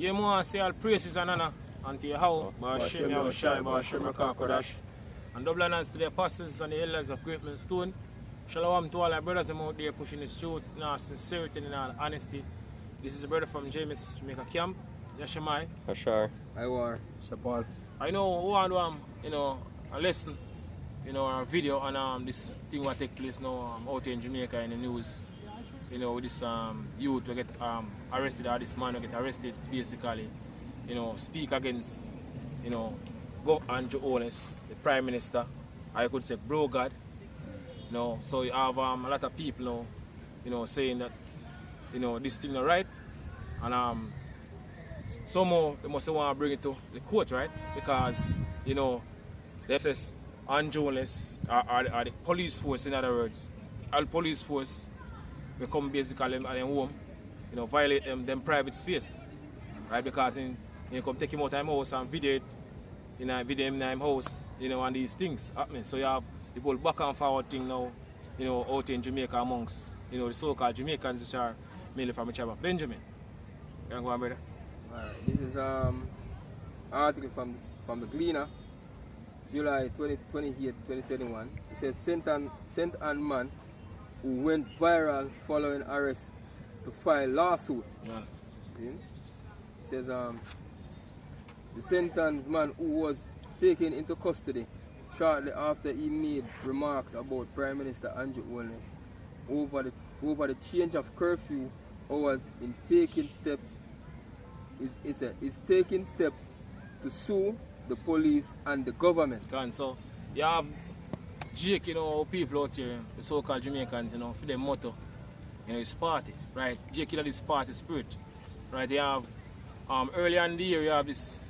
Yeah, man, say all praises and honor unto Yahweh, Ba'ashem Yahushai, Ba'ashem Kodash. And double honors to the apostles and the elders of Great Millstone. Shalom to all our brothers out there pushing the truth in all sincerity and in all honesty. This is a brother from James Jamaica Camp. Yashemai. Ashar. I war. Shapal. I know who want a lesson, a video on this thing what take place now out here in Jamaica in the news. With this youth to get arrested, or this man to get arrested, basically, speak against, go Andrew Holness, the Prime Minister, I could say bro God. So you have a lot of people now, saying that, this thing not right, and somehow they must want to bring it to the court, right? Because, they says Andrew Holness are the police force, in other words, all police force. We come basically at their home, violate them private space, right? Because you come take him out of his house and video it, video him in his house, and these things happening. So you have the whole back and forward thing now, out in Jamaica amongst, the so-called Jamaicans which are mainly from the tribe of Benjamin. You can go on, brother. Alright, this is an article from the Gleaner, July 28, 2021. It says St. Ann man who went viral following arrest to file lawsuit. Yeah. It says the St. Ann's man who was taken into custody shortly after he made remarks about Prime Minister Andrew Holness over the change of curfew hours in taking steps is taking steps to sue the police and the government. So you have Jake, people out here, the so-called Jamaicans, for their motto, it's party, right? Jake, this party spirit, right? They have, earlier in the year, you have this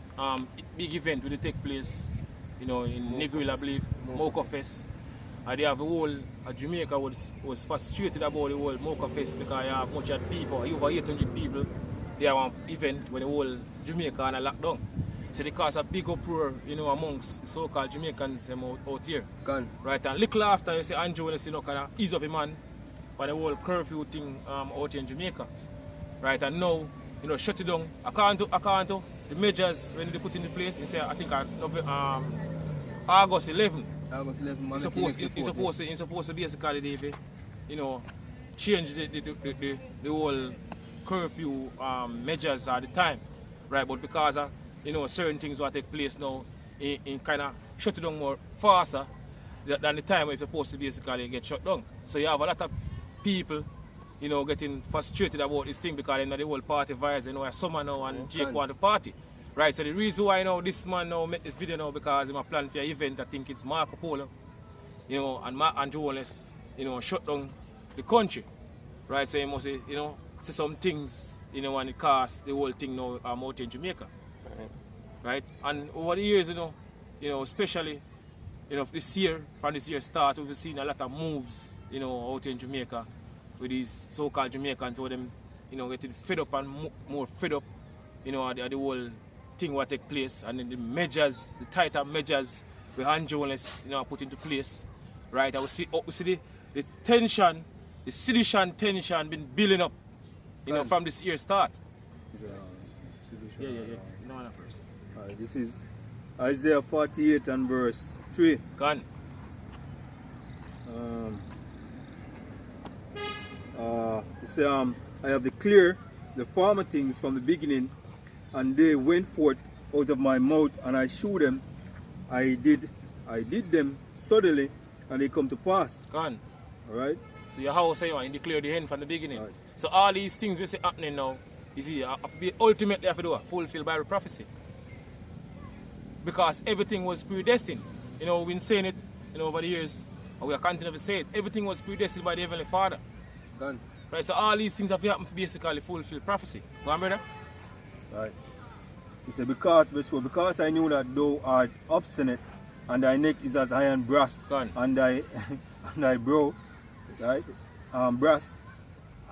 big event will take place, in Negril, I believe, Mocha Fest. And they have the whole, Jamaica was frustrated about the whole Mocha Fest because you have much of people, over 800 people, they have an event when the whole Jamaica on a lockdown. So they cause a big uproar, amongst so-called Jamaicans out here. Gone. Right, and little after you say Andrew Holness, kind of ease up a man for the whole curfew thing out here in Jamaica. Right, and now, shut it down. According to the measures when they put in place, they say I think August 11. August 11, man. It's supposed to basically they, change the whole curfew measures at the time. Right, but because of certain things will take place now in kind of shut it down more faster than the time it's supposed to basically get shut down. So you have a lot of people, getting frustrated about this thing because the whole party vibes, summer now and Jake want to party. Right, so the reason why this man now make this video now because he's plan for an event, I think it's Marco Polo, and Andrew Holness, shut down the country. Right, so he must say, say some things, and it costs the whole thing now out in Jamaica. Right, and over the years, especially, this year, from this year start, we've seen a lot of moves, out in Jamaica with these so-called Jamaicans, who them, getting fed up and more fed up, the whole thing what take place, and then the measures, the tighter measures, with Andrew Holness, put into place, right? I will see the tension, the sedition tension been building up, from this year start. Yeah. No one first. This is Isaiah 48 and verse 3. Gone. It says, I have declared the former things from the beginning, and they went forth out of my mouth, and I shewed them. I did them suddenly, and they come to pass. Gone. All right. So your house, you declare the end from the beginning. Right. So all these things we see happening now, ultimately have to do fulfill Bible prophecy. Because everything was predestined. We've been saying it over the years, and we are continuing to say it. Everything was predestined by the Heavenly Father. Gone. Right, so all these things have happened to basically fulfill prophecy. Go on, brother. Right. He said, because I knew that thou art obstinate, and thy neck is as iron brass, Gone. and thy brow, right, brass,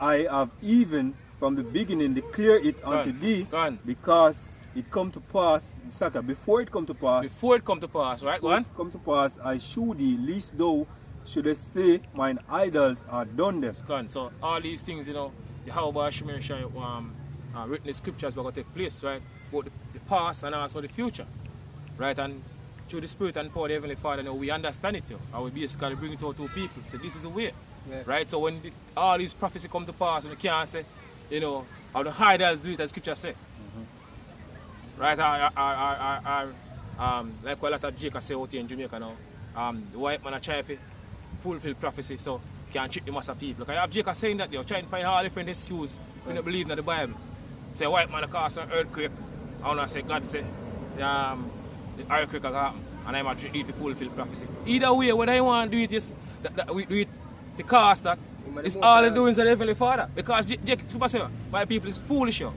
I have even from the beginning declared it unto thee, Gone. because it come to pass, before it come to pass, right? Go on. Come to pass, I shew thee, lest thou shouldest say, mine idols are done them. Gone. So all these things, Yahweh Shemir written in the scriptures were going to take place, right? Both the past and also the future, right? And through the Spirit and power of the Heavenly Father, now we understand it, and we basically bring it out to people. So this is the way, right? So when all these prophecies come to pass, and you can't say, you know, how the idols do it, as Scripture say, right? Like what a lot of JCF say out here in Jamaica now, the white man are trying to fulfill prophecy, so can't trick the mass of people. Because I have JCF saying that they're trying to find all different excuses if you don't believe in the Bible. Say white man cause an earthquake, I want to say God say the earthquake will happen, and I'm going to fulfill prophecy. Either way, what I want to do it is that we do it because that it's all the doings of the Heavenly Father. Because JCF say, my people is foolish, yo.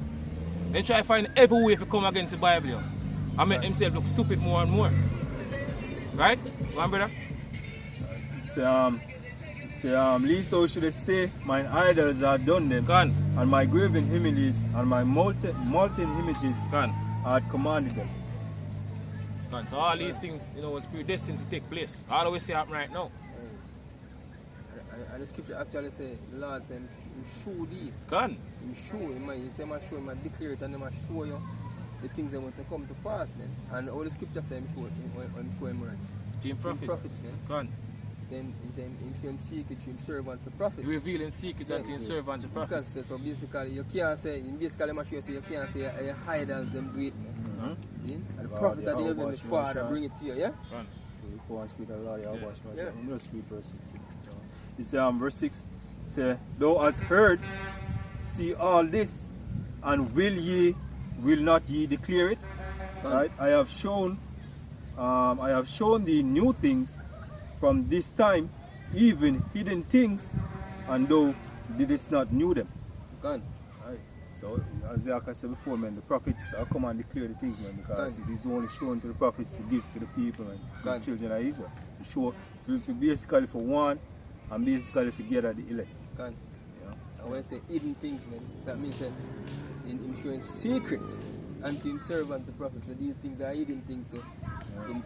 They try to find every way to come against the Bible, yo, and make themselves look stupid more and more. Right? Go on, brother. Least thou should say, mine idols are done them, Gone. and my graven images and my molten images Gone. are commanded them. Gone. So all these things, you know, was predestined to take place. All the way see happen right now. And the scripture actually say, the Lord said, "You show thee." Gone. You show him, man. You say, "Man, show him, man, declare it, and then show you the things that want to come to pass, man." And all the scripture say, "I'm show him right." Team prophets, man. Gone. Him show him secrets, him servants to prophets. Revealing secrets unto his servants and prophets. Because so basically, you can't say, basically, I'm sure you can't say your idols them do it, man. And the prophet that the Heavenly Father bring it to you, yeah? Gone. Go and speak the Lord, I'm just read verse 6. It's verse 6. Say, thou hast heard, see all this, and will not ye declare it? Right? I have shown thee new things from this time, even hidden things, and thou didst not know them. Gone. Right. So, as I said before, man, the prophets are come and declare the things, man, because it is only shown to the prophets to give to the people, man, the children of Israel. To show, basically for one, and basically to gather the elect. Gone. Yeah. And when I say hidden things, man, that means that in showing secrets unto him servants and prophets. So these things are hidden things to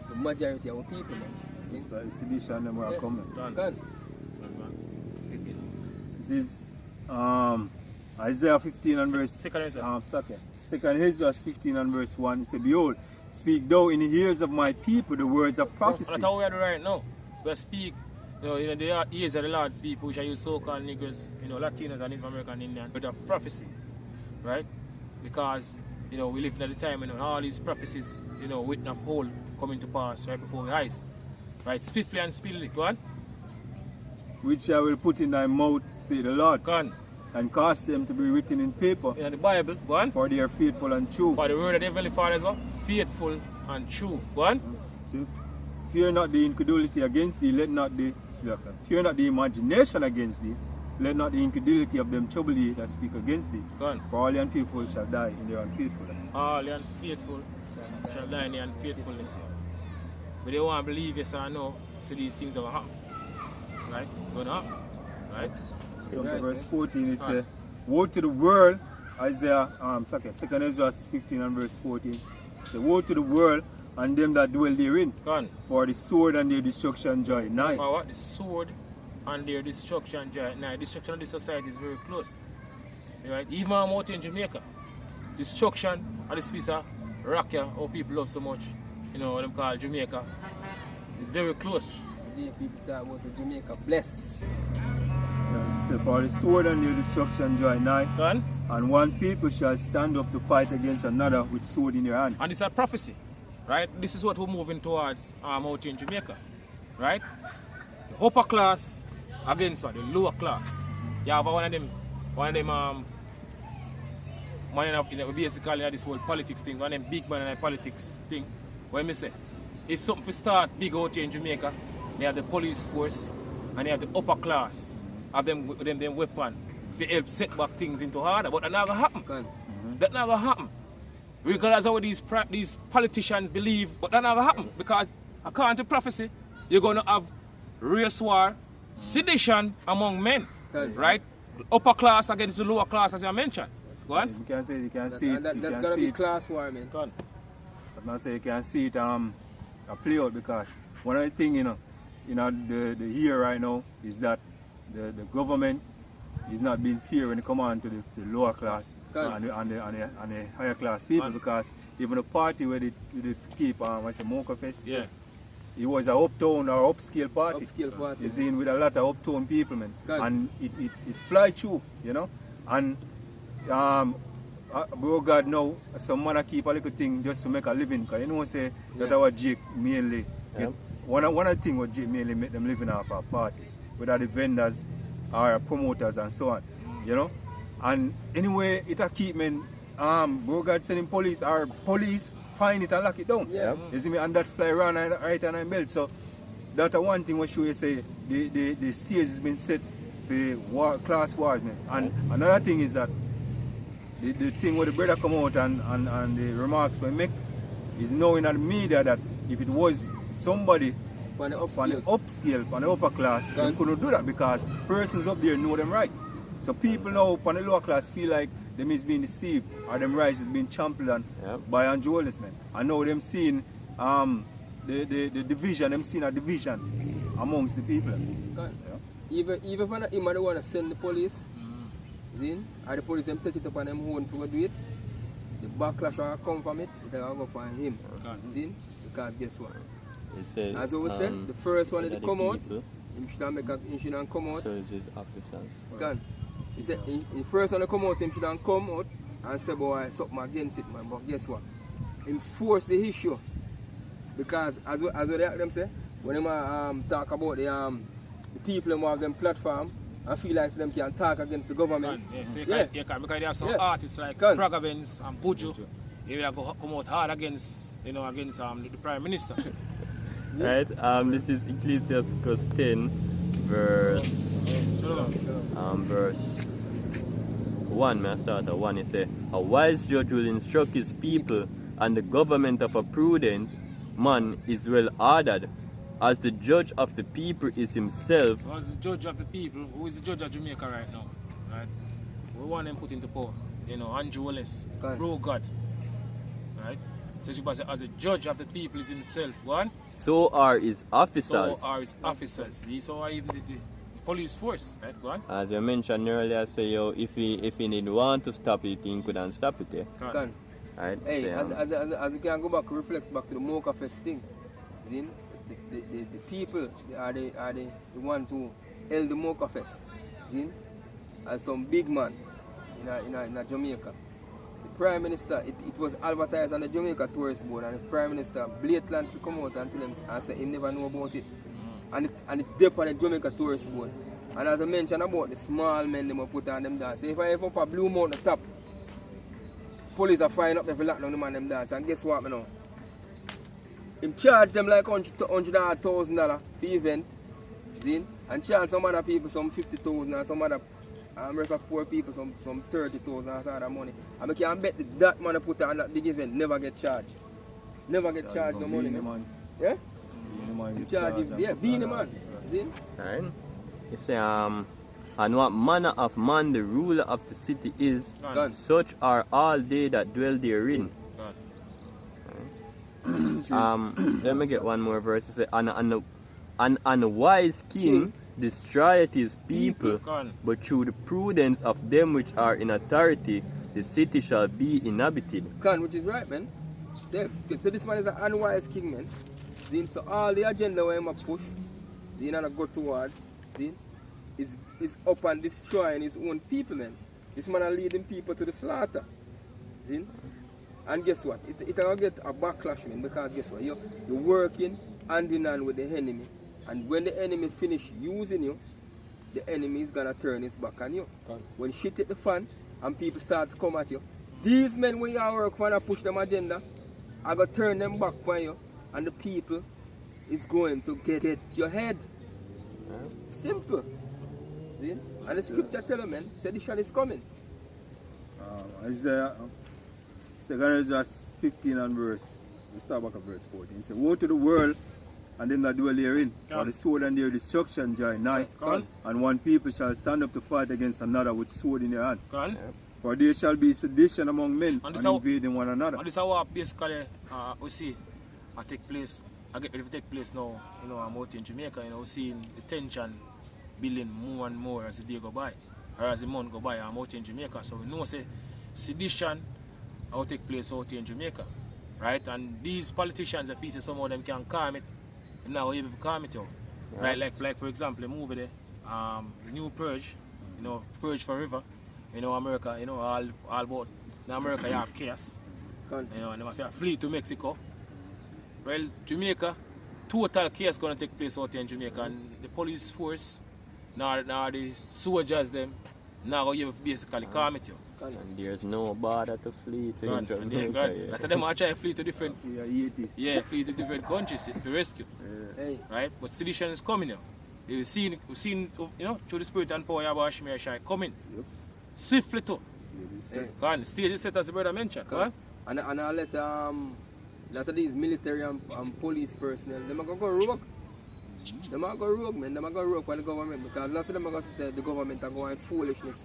the majority of our people, man. It's like sedition them are coming. Gone. This is Isaiah 15 and verse 2nd Ezra 15 and verse 1. It says, behold, speak thou in the ears of my people the words of prophecy. That's how we are doing right now. We speak, the ears of the Lord's people, which are you so-called niggers, Latinos and Native American Indians, but of prophecy, right? Because we live in the time when all these prophecies, written of whole coming to pass right before our eyes. Right, swiftly and speedily, go on. Which I will put in thy mouth, say the Lord. Go on. And cause them to be written in paper. In the Bible, go on. For they are faithful and true. For the word of the Heavenly Father as well, faithful and true. Go on. See, fear not the incredulity against thee, fear not the imagination against thee, let not the incredulity of them trouble thee that speak against thee. Go on. For all the unfaithful shall die in their unfaithfulness. All the unfaithful shall die in their unfaithfulness. But they won't believe yes or no, so these things will happen. Right? Going to happen. Right? So verse 14 it says, woe to the world, Isaiah, 2nd Ezra 15 and verse 14. Say, woe to the world and them that dwell therein. Gone. For the sword and their destruction joy nigh. For what? The sword and their destruction joy nigh. Destruction of the society is very close. Right? Even I'm out in Jamaica. Destruction of this piece of rock here, how people love so much. What them call Jamaica. It's very close. The people thought was a Jamaica bless. So for the sword and their destruction joy nigh. Gone. And one people shall stand up to fight against another with sword in their hands. And it's a prophecy. Right? This is what we're moving towards out in Jamaica. Right? The upper class against what? The lower class. You have one of them basically this whole politics thing, one of them big man in the politics thing. When me say, if something to start big out here in Jamaica, they have the police force and they have the upper class of them weapon to help set back things into order. But that's not going to happen. That's not going to happen. Regardless of what these politicians believe, but that's not going to happen. Because according to prophecy, you're going to have race war, sedition among men. Right? Upper class against the lower class, as I mentioned. Go on. You can see it. That's going to be class war, man. Go on. I say you can see it play out because one of the things the here right now is that the government is not being fair when it come on to the lower class and the higher class people, because even the party where they keep what's the Mocha Fest, Yeah. it was an uptown or upscale party. Upscale party. You see, with a lot of uptown people, man. God. And it fly through, you know. And bro God now, some man keep a little thing just to make a living, because you know say that our Jake mainly one of the things what Jake mainly make them living off our parties, whether the vendors or promoters and so on. You know? And anyway it a keep men bro God sending police or police find it and lock it down. Yeah. You see me, and that fly around right on my belt. So that's one thing we show you say the stage has been set for class wars, man. And another thing is that the thing where the brother come out and the remarks we make is knowing in the media that if it was somebody On the on the upscale, on the upper class, they couldn't do that because persons up there know them rights. So people now on the lower class feel like them is being deceived or them rights is being trampled on by Andrew man. And now them seeing the division, them seeing a division amongst the people. Even when him don't want to send the police, or the police them take it up on them own for do it, the backlash will come from it, it will go upon him. Because guess what? Said, as we said, the first one that come out, him shouldn't come out. Soldiers, officers. He said the first one that come out, him shouldn't come out and say boy something against it, man. But guess what? Him force the issue. Because as we them say, when them talk about the people who have them platform, I feel like them can talk against the government. Because they have some artists like Spragavens and Buju. They will go come out hard against the Prime Minister. Right, this is Ecclesiastes 10, verse 1. May I start at 1? It says, a wise judge will instruct his people, and the government of a prudent man is well ordered. As the judge of the people is himself. So as the judge of the people, who is the judge of Jamaica right now? Right? We want them put into power. Andrew Wallace, bro God. Right? So as a judge of the people is himself. One. So are his officers. So are his officers. So are even the police force. Right? Go on. As I mentioned earlier, say if he didn't want to stop it, he couldn't stop it. Right? Hey, say, as we can go back, reflect back to the Mocha Fest thing. The people are the ones who held the Mocha Fest, as some big man in Jamaica. The Prime Minister, it was advertised on the Jamaica Tourist Board, and the Prime Minister blatantly come out and tell them and say he never know about it. And it dip on the Jamaica Tourist Board. And as I mentioned about the small men they put on them dance. So if I have up a blue mount on the top, police are flying up there for lockdown the man them dance. And guess what now? Him charge them like $100,000 for the event, and charge some other people some 50,000 and some other rest of poor people some 30,000 or some other money. And I can bet that man put on that big event never get charged. Never get charged no money. Yeah? Being the man. Right. You say and what manner of man the ruler of the city is, such are all they that dwell therein. Let me get one more verse. It says, an unwise king destroyeth his people, but through the prudence of them which are in authority, the city shall be inhabited. Which is right, man. So this man is an unwise king, man. So all the agenda where he push, and go towards, is up and destroying his own people, man. This man is leading people to the slaughter. And guess what? It will get a backlash, man, because guess what? You're working hand in hand with the enemy. And when the enemy finish using you, the enemy is going to turn his back on you. When shit hit the fan and people start to come at you, these men when you work for and push them agenda, I going to turn them back on you, and the people is going to get your head. Simple. See? And the scripture tell them, man, sedition is coming. Isaiah 15 and verse, we start back at verse 14. It says, woe to the world and them that dwell therein, for the sword and their destruction joy nigh, and one people shall stand up to fight against another with sword in their hands. For there shall be sedition among men and invading one another. And this is what basically we see take place. I get ready to take place now. I'm out in Jamaica. We're seeing the tension building more and more as the day go by. or as the month go by, I'm out in Jamaica. So we know say sedition will take place out in Jamaica. Right? And these politicians, if say some of them can calm it, and now able to calm it out. Right? Like for example, the movie there, the new Purge, Purge Forever, America, all about in America you have chaos. And they have to flee to Mexico. Well, Jamaica, total chaos gonna take place out here in Jamaica, and the police force, now the soldiers them, now you basically calm it. And there's no border to flee to in Jamaica. A lot of them are trying to flee to different, flee to different countries to rescue. Right? But sedition is coming now. We've seen, through the spirit and power of Ashmir Shai coming. Swiftly too. The stage is set as the brother mentioned. And I let lot of these military and police personnel, them are going to go rogue. Them are going to go rogue, man. Them are going to rogue by the government because a lot of them are going to say the government are going foolishness.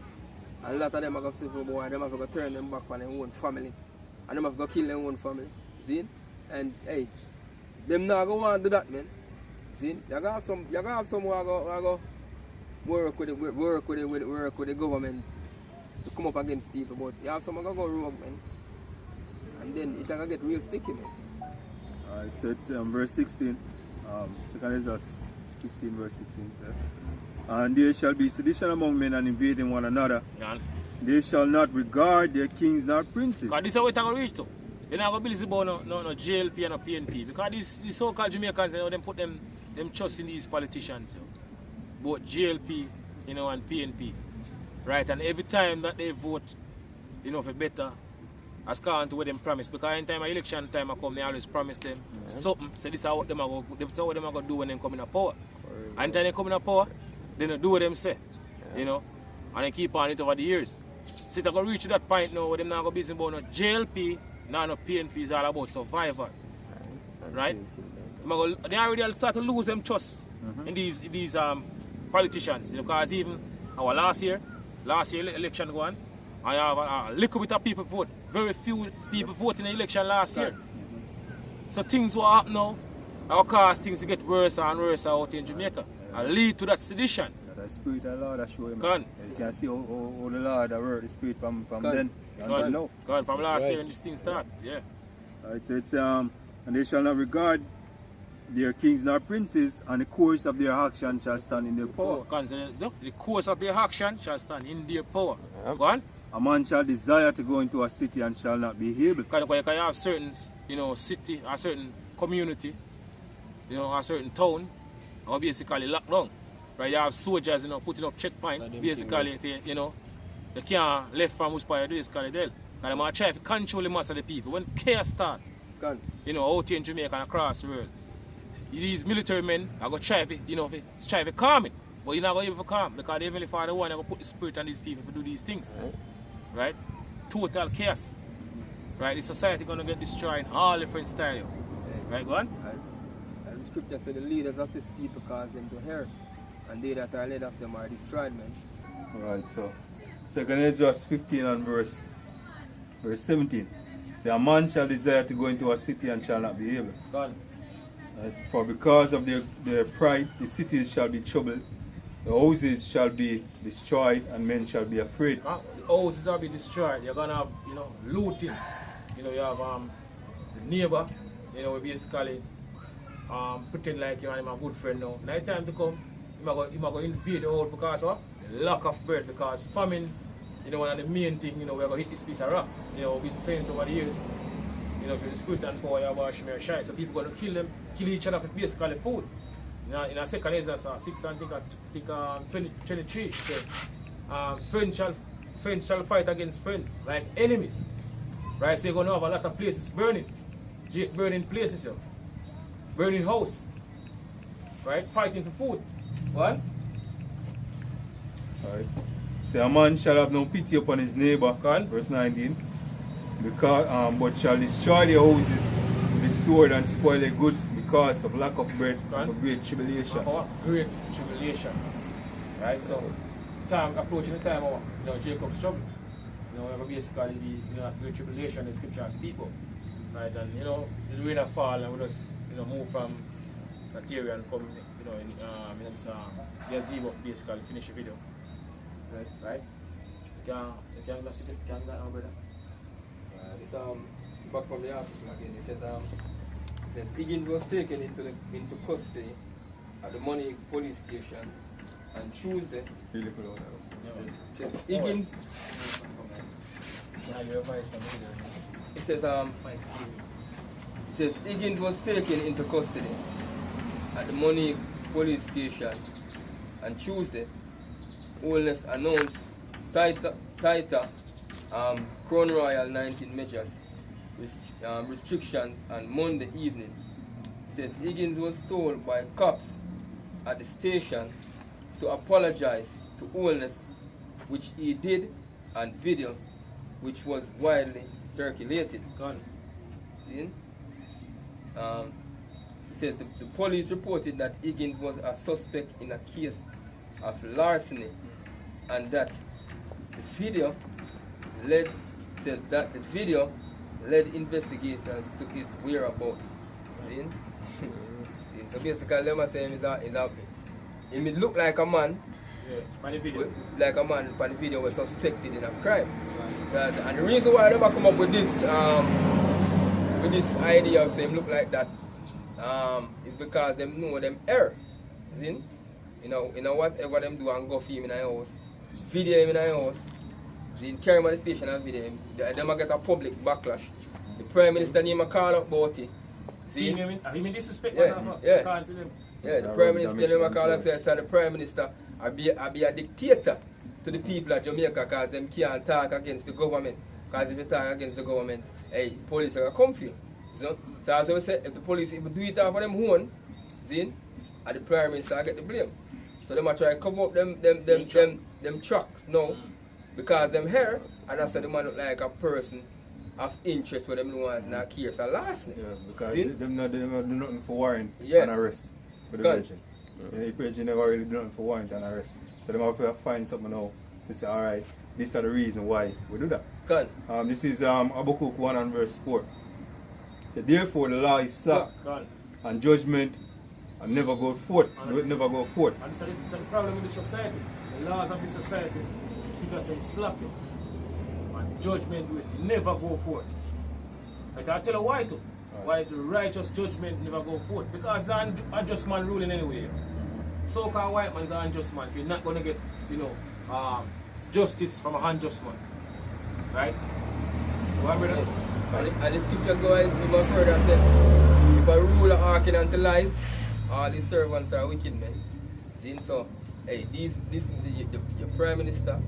And a lot of them are going to say, boy, them have to turn them back on their own family. And them have to kill their own family. See? And hey, them not going to want to do that, man. See? You got to have some who are going to work with the government to come up against people. But you have some who are going to go rogue, man. And then it can get real sticky, man. Alright, so it's verse 16. 2 Ezra's 15, verse 16. So. And there shall be sedition among men and invading one another. Yeah. They shall not regard their kings nor princes. Because this is what going to reach to. They're not going to build about no JLP and no PNP. Because these so-called Jamaicans, them put them trust in these politicians. Both JLP, and PNP. Right? And every time that they vote, for better, as according to what them promise, because in time of election time I come, they always promise them something. So this is what them are going to do when they come in power. And then they come in power, they don't do what them say, and they keep on it over the years. So it's going to reach that point now where them not going to be busy about no JLP, no PNP, is all about survival, right? They already start to lose them trust in these politicians, because even our last year election going. I have a little bit of people vote. Very few people voted in the election last year. So things will happen now. Our cause things to get worse and worse out in Jamaica. And lead to that sedition. The spirit of the Lord show him. You can see how the Lord worked the spirit from then. From last year when this thing started. Yeah. Alright, so it's and they shall not regard their kings nor princes, and the course of their action shall stand in their power. The course of their action shall stand in their power. Go on. A man shall desire to go into a city and shall not be able. Because you can have certain, city, a certain community, a certain town, or basically locked down. Right? You have soldiers, putting up checkpoint. Basically, if they can't left from which part you do is called Because they might try to control the mass of the people. When chaos starts, out here in Jamaica and across the world, these military men are going to try to calm it. But you're not going to even calm because the Heavenly Father one going to put the spirit on these people to do these things. Right? Total chaos. Right? The society going to get destroyed in all different styles. Right, go on? And the scripture said the leaders of this people cause them to err, and they that are led of them are destroyed, man. Right, so 2 Ezra 15 and verse 17. Say, a man shall desire to go into a city and shall not be able. Go on. For because of their pride, the cities shall be troubled, the houses shall be destroyed, and men shall be afraid. The houses shall be destroyed. You're gonna have, looting. You have the neighbor, we basically pretend like you're a good friend now. Night time to come, you might go invade the house because of the lack of bread, because famine, one of the main thing, we're gonna hit this piece of rock. We've been saying it over the years. To the spirit and power of Ashmir Shai. So people going to kill each other for basically food. In a second Ezra 6 and I think 23. So, friends shall fight against friends like enemies. Right? So you're going to have a lot of places burning. Burning places, burning house. Right? Fighting for food. What? Alright. So a man shall have no pity upon his neighbor. Verse 19. Because, but shall destroy their houses with the sword and spoil their goods because of lack of bread of great tribulation. Great tribulation. Right? So, time approaching the time of Jacob's trouble. Basically be great tribulation the scriptures speak of. Right? And the rain of fall and we just move from material and come in JCF basically finish the video. Right? You can just you can that now, brother. It's back from the article again. It says Higgins was taken into custody at the Money police station on Tuesday. It says Higgins. It says Higgins was taken into custody at the Money police station on Tuesday. Holness announced tighter Crown Royal 19 measures restrictions on Monday evening. It says Higgins was told by cops at the station to apologize to Holness, which he did on video, which was widely circulated. It says the police reported that Higgins was a suspect in a case of larceny, and that the video led investigations to his whereabouts. So basically, them are saying he may look like a man. On the video. Like a man on the video was suspected in a crime. So, and the reason why I never come up with this idea of saying look like that is because them know them error. You know whatever them do and go film in a house, video him in a house, then carry him on the station and video him, them a get a public backlash. The Prime Minister name a call up about it. See? Have you been disrespect? Yeah, the Prime Minister name a call up, so the Prime Minister I be a dictator to the people of Jamaica because them can't talk against the government. Because if you talk against the government, hey, police are going to come for you. So as I say, if the police even do it off of them own, see, and the Prime Minister I get the blame. So they might try to cover up them truck now because them here, and I said the man look like a person of interest where them want in a case of last name. Yeah, because them not do nothing for warrant and arrest for the version. The person never really do nothing for warrant and arrest. So they have to find something now to say, alright, these are the reason why we do that. This is Habakkuk 1 and verse 4. So therefore the law is slack and judgment and never go forth. Do it never go forth. And so this is the problem with the society. The laws of the society, people say slapping. And judgment will never go forth. But I'll tell you why too. Why the righteous judgment never go forth. Because it's an unjust man ruling anyway. So-called white man's an unjust man. So you're not going to get, justice from an unjust man. Right? What, brother? And the scripture goes even further and said, if a ruler hearken unto lies, all his servants are wicked men. See? So, hey, your Prime Minister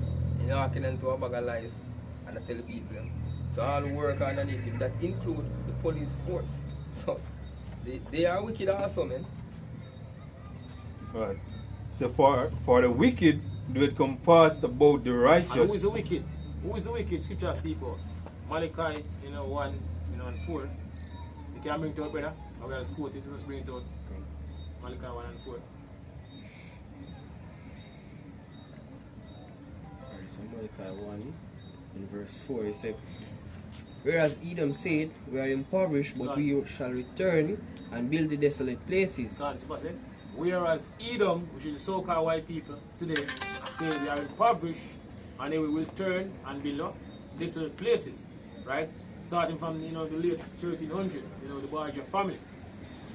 is hearken unto a bag of lies and I tell the people. So all who work underneath him, that include the police force. So they are wicked also, man. Right. So for the wicked, do it compass about the righteous. And who is the wicked? Who is the wicked? Scripture speak about Malachi, 1, and 4. You can bring it out, brother. I'm going to quote it. Let's bring it out. Malachi 1 and 4. Alright, so Malachi 1 in verse 4, it said, whereas Edom said, we are impoverished, but we shall return and build the desolate places. Whereas Edom, which is the so-called white people today, say they are impoverished and they will return and build desolate places, right? Starting from the late 1300, the Borgia family.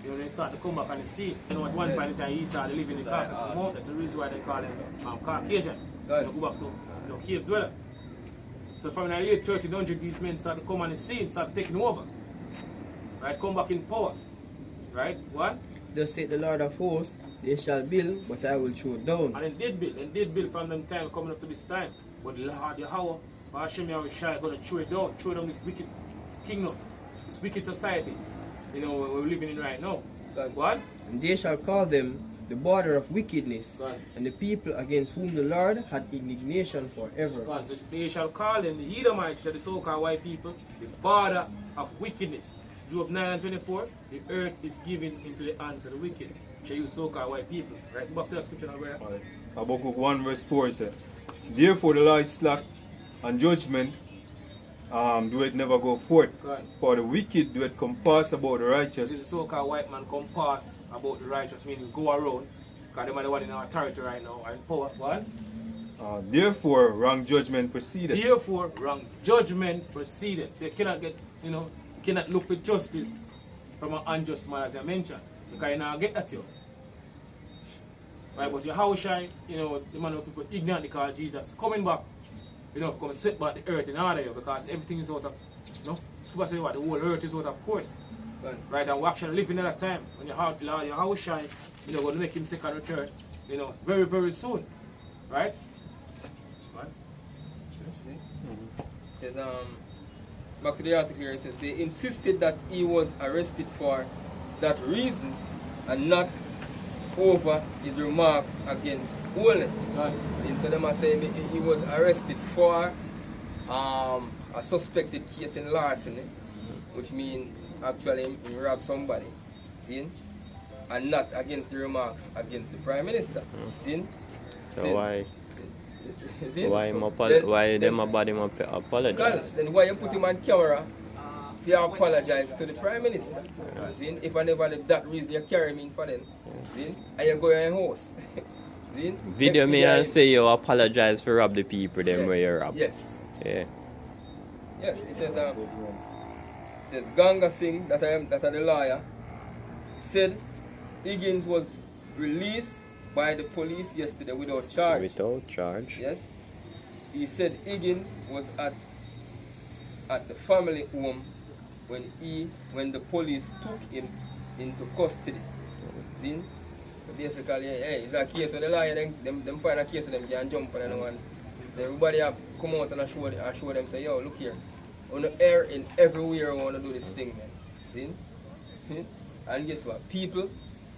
They start to come back on the scene. At one point in time, Esau they live in the Caucasus Mountains. That's the reason why they call them Caucasian. Go back to cave dweller. So from the late 1300, these men start to come on the scene, start taking over. Right? Come back in power. Right? What? Thus said the Lord of hosts, they shall build, but I will throw down. And they did build from them time coming up to this time. But the Lord Yahweh, Hashem Yahushua, going to throw down this wicked kingdom, this wicked society, we're living in right now. What? And they shall call them the border of wickedness, and the people against whom the Lord had indignation forever. So they shall call them, the Edomites, the so-called white people, the border of wickedness. Job 9 and 24, the earth is given into the hands of the wicked. Shall you so-called white people. Right? Back to the scripture now, brother. Habakkuk 1 verse 4 says, therefore the law is slack and judgment do it never go forth. For the wicked do it compass about the righteous. This is so-called white man compass about the righteous, meaning go around. Because they are the one in our territory right now, are in power. What? Therefore, wrong judgment proceeded. Therefore, wrong judgment proceeded. So you cannot get, you cannot look for justice from an unjust man, as I mentioned, because you not get that, right? But your house shy, the man of people ignorantly call Jesus coming back, come set back the earth in order, because everything is out of, Scuba say what, the whole earth is out of course. Right, and we actually live in another time when your house shine, going to make him second return, very, very soon. Right? It says, back to the article here, it says, they insisted that he was arrested for that reason and not over his remarks against holiness. And so them are saying he was arrested for a suspected case in larceny, which means actually he robbed somebody, see? And not against the remarks against the Prime Minister. See? So see? why? See? Why them about him apologize? Then why you put him on camera to apologize to the Prime Minister? See? If I never have that reason, you carry me in for them. See? And you go in house. See? Video me and say you apologize for rob the people them where you rob. Yes. Yeah. Yes, it says Ganga Singh, that are the lawyer, said Higgins was released by the police yesterday without charge. Without charge? Yes. He said Higgins was at the family home when the police took him into custody. See? So basically, hey, it's a case where the lawyer them find a case where them can jump on and one. So everybody have come out and show them, say, yo, look here. On the air in everywhere I want to do this thing, man. See? See? And guess what? People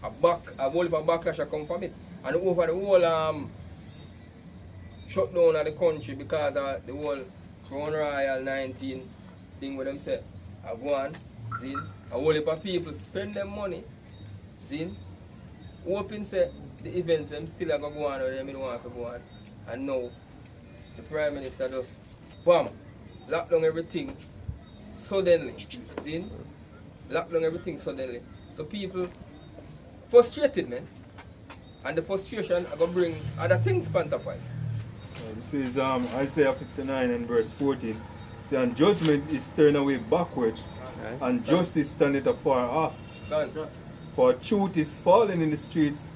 a whole heap of backlash are come from it. And over the whole shutdown of the country because of the whole Crown Royal 19 thing with them say, I go on, see? A whole heap of people spend their money, see? Hoping say the events them still are going to go on or they don't want to go on. And now the Prime Minister just bam, lock down everything suddenly. See? Lock down everything suddenly. So people frustrated, man. And the frustration are going to bring other things on top of it. This is Isaiah 59 and verse 14. See, and judgment is turned away backward, and justice standeth afar off. For truth is fallen in the streets,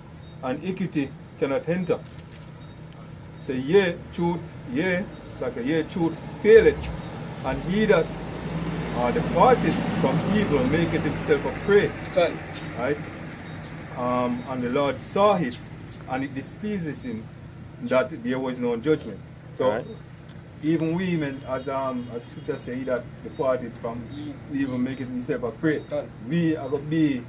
and equity cannot enter. Say, truth faileth, and he that departed from evil maketh himself a prey. Right? And the Lord saw it, and it displeases him that there was no judgment. So even women, as scripture say, that departed from evil maketh himself a prey. We are going to be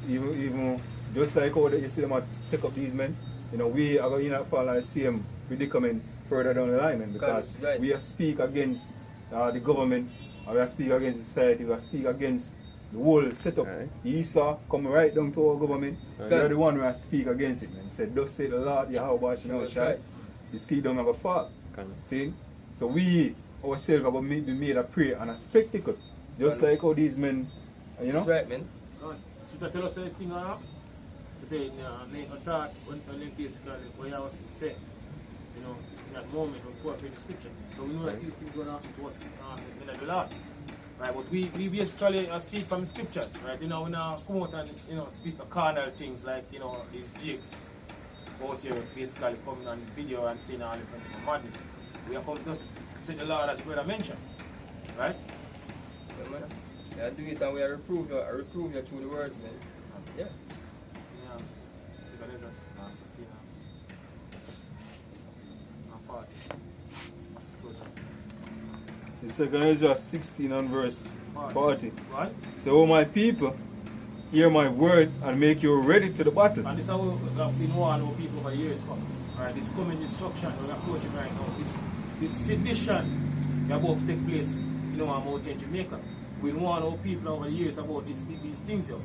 even just like how you see them take up these men. We are going to fall in the same predicament further down the line, because we are speak against the government, we are speak against society, we are speak against the whole setup. Esau come right down to our government. We are the one who speak against it, man. Said, thus say the Lord, Yahweh, this kingdom have a fall. See? So we ourselves are going to be made a prey and a spectacle. Just like how these men, That's right, man. So tell us this thing on that. So they make a thought when basically what I was saying, in that moment when we quote the scripture. So we know that these things were happening to us in the Lord. Right, but we basically speak from the scriptures, right? We now come out and speak the carnal things like these jigs out here basically coming on video and saying all different madness. We are come just say the Lord as brother mentioned. Right? Yeah, man. Yeah, do it and we reprove you through the words, man. Yeah. See, 2 Ezra 16 and verse 40. Right? So, O my people, hear my word and make you ready to the battle. And this is how we've been warning our people for years. Right? This coming destruction we're approaching right now. This sedition that about to take place in Mountain Jamaica. We warn our people over the years about these things here.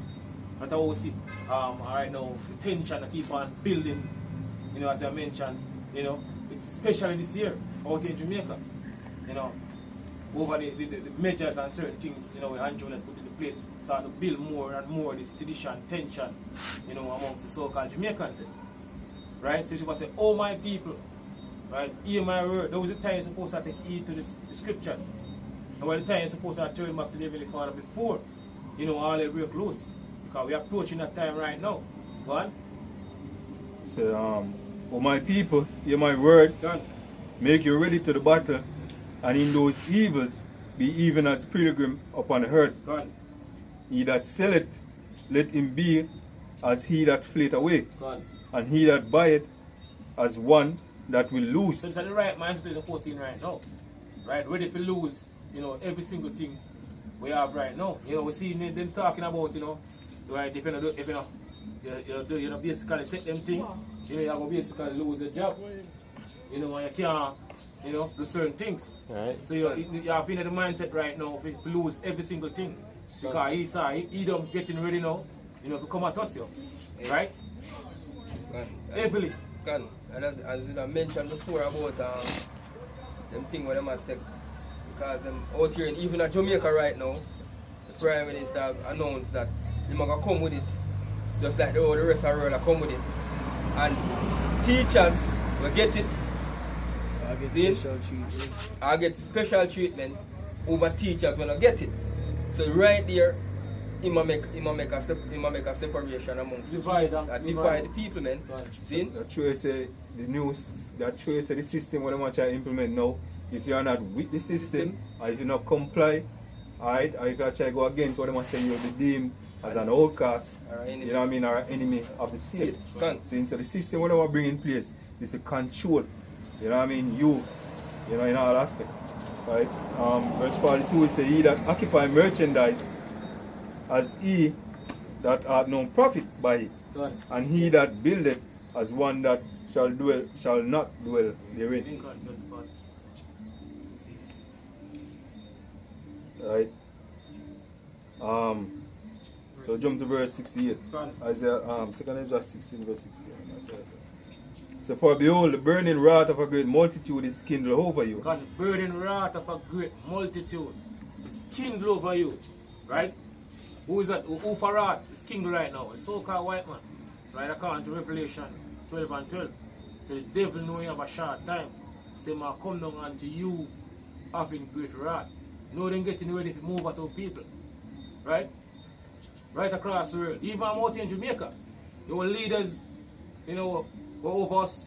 But I will see right now the tension that keep on building, as I mentioned, especially this year out in Jamaica. Over the measures and certain things, Andrew has put into place, start to build more and more this sedition, tension, amongst the so-called Jamaicans. Right? So she was saying, oh my people, Right? Hear my word. There was a time you're supposed to take heed to the scriptures. And when the time you're supposed to turn back to the Heavenly Father before, all they break loose. Because we're approaching that time right now. Go on. So, oh my people, hear my word. Done. Make you ready to the battle, and in those evils be even as pilgrim upon the earth. Done. He that selleth, let him be as he that fleeth away, Done. and he that buyeth as one that will lose. So it's the right mindset is supposed to be right now. Right? Ready to lose, every single thing we have right now. We see them talking about, right, if you basically take them things, you're going to basically lose your job. And you can't, do certain things. Right. So you have in the mindset right now to lose every single thing. Because he don't getting ready now, to come at us, right? Heavily. And as you mentioned before about them thing where they might take, because them out here, even in Jamaica right now, the Prime Minister have announced that they're going to come with it, just like the rest of the world are come with it. And teachers will get it. I get special treatment over teachers when I get it. So right there, he might make a separation amongst divide the people, man. Right. See? That shows the news, that shows the system what they want to implement now. If you are not with the system, or if you not comply, alright, or if you try to go against what they want to say, you'll be deemed as an outcast, or an enemy of the state. So the system what they want to bring in place is to control, you in all aspects. Right? Verse 42 is say, he that occupy merchandise as he that hath no profit by it, and he that buildeth as one that shall not dwell therein. Right? So jump to verse 68. Isaiah, 2 Ezra 16 verse 68. So for behold, the burning wrath of a great multitude is kindled over you. God, the burning wrath of a great multitude is kindled over you. Right? Who is that? Who for wrath is kindled right now? A so-called white man. Right? According to Revelation 12 and 12. So the devil knowing have a short time. Say, man, come down unto you having great wrath. Now then getting ready to move at our people. Right? Right across the world. Even out in Jamaica. Your leaders, go over us,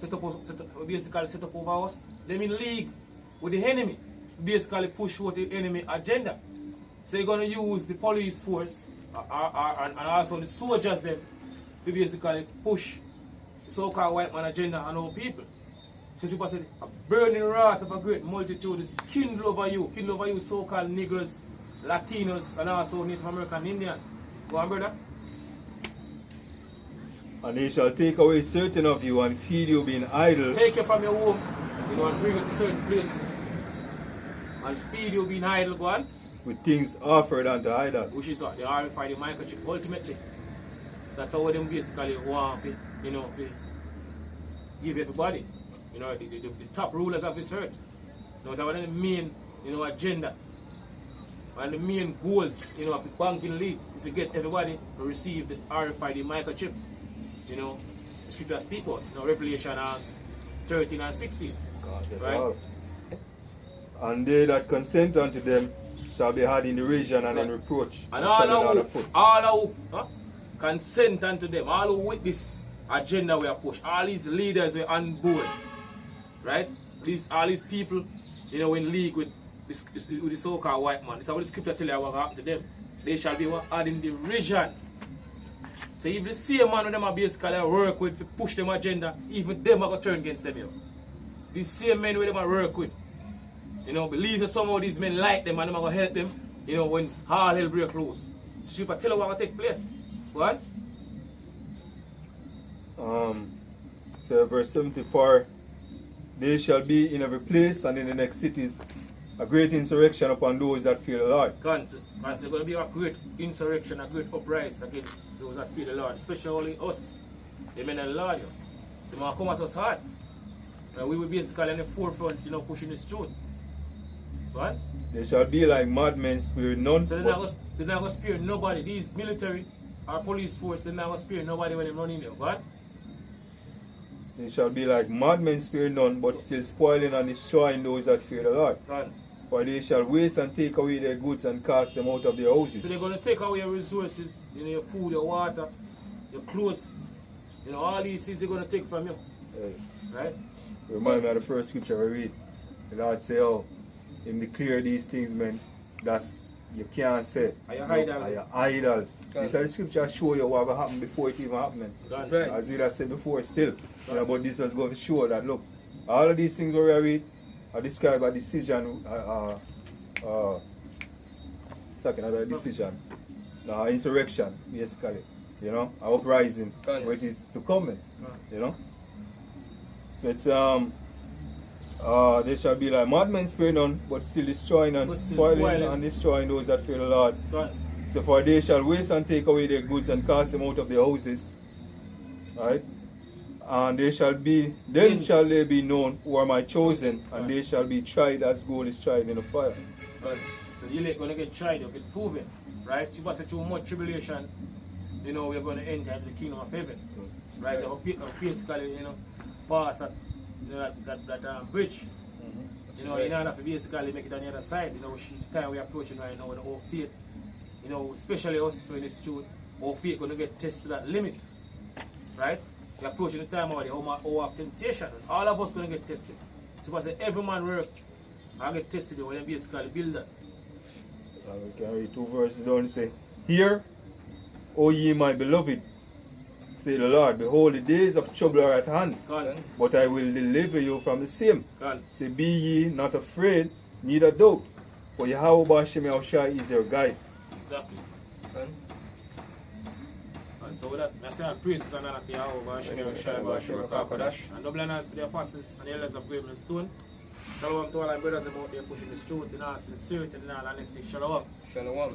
basically set up over us. Them in league with the enemy. Basically push what the enemy agenda. So you're going to use the police force and also the soldiers them to basically push the so-called white man agenda on our people. So people said, a burning wrath of a great multitude is kindled over you so-called Negroes, Latinos, and also Native American Indian. Go on, brother. And they shall take away certain of you and feed you being idle. Take you from your home, and bring you to a certain place. And feed you being idle, go on. With things offered unto idols. Which is what? They RFID the microchip. Ultimately, that's how them basically want to, give everybody. The top rulers of this earth. That one of the main, agenda. And the main goals, of the banking leads is to get everybody to receive the RFID microchip. The scripture speak about, Revelation 13 and 16. Right? And they that consent unto them shall be had in derision and in reproach. And all who consent unto them, all who with this agenda we are pushed, all these leaders were on board. Right? All these people, in league with the so-called white man. This is what the scripture tell you what happened to them. They shall be had in derision. So if the same man with them are basically work with to push them agenda, even them are going to turn against them. These same men with them are work with. Believe that some of these men like them and them are going to help them, when all hell break loose. So tell you what will take place. What? So verse 74, they shall be in every place and in the next cities a great insurrection upon those that fear the Lord. There's going to be a great insurrection, a great uprising against those that fear the Lord, especially us, the men of the Lord. They might come at us hard. And we will be basically in the forefront, pushing this truth. What? They shall be like madmen, sparing none. So they're not going to spare nobody. These military or police force, they're not going to spare nobody when they run in there. What? They shall be like madmen, spare none, but still spoiling and destroying those that fear the Lord. God. For they shall waste and take away their goods and cast them out of their houses. So they're going to take away your resources, your food, your water, your clothes. All these things they're going to take from you. Hey. Right? Remind me of the first scripture we read. The Lord say, oh, him declare these things, man. That's, you can't say. Are your idols? Are your idols. God. This is the scripture show you what will happen before it even happened. God. Right. As we have said before, still. But this was going to show that, look, all of these things we read are described a decision, talking about a decision, insurrection, basically. An uprising, God. which is to come, So it's they shall be like madmen, spare none, but still destroying and spoiling and destroying those that fear the Lord. God. So for they shall waste and take away their goods and cast them out of their houses. Right? And they shall be, then shall they be known who are my chosen, and they shall be tried as gold is tried in the fire. God. So you're going to get tried, you'll get proven. Right? You must say too much tribulation, we're going to enter the kingdom of heaven. Right? Basically, pass that bridge. You don't have to basically make it on the other side. The time we're approaching right now with our faith, especially us in this truth, our faith going to get tested at limit. Right? We're approaching the time of the hour of temptation. All of us going to get tested. So I say every man work and get tested when they basically build that. We can read 2 verses down and say, Hear, O ye my beloved, say the Lord, behold, the days of trouble are at hand, God. but I will deliver you from the same. God. Say, be ye not afraid, neither doubt, for Yahweh Bashem Yahushai is your guide. Exactly. God. And so with that, I say our praises and honor to Yahweh Bashem Yahushai, and double honors to the apostles and the elders of Graven Stone. Shalom to all our brothers out there pushing this truth in all sincerity and in all honesty. Shalom. Shalom.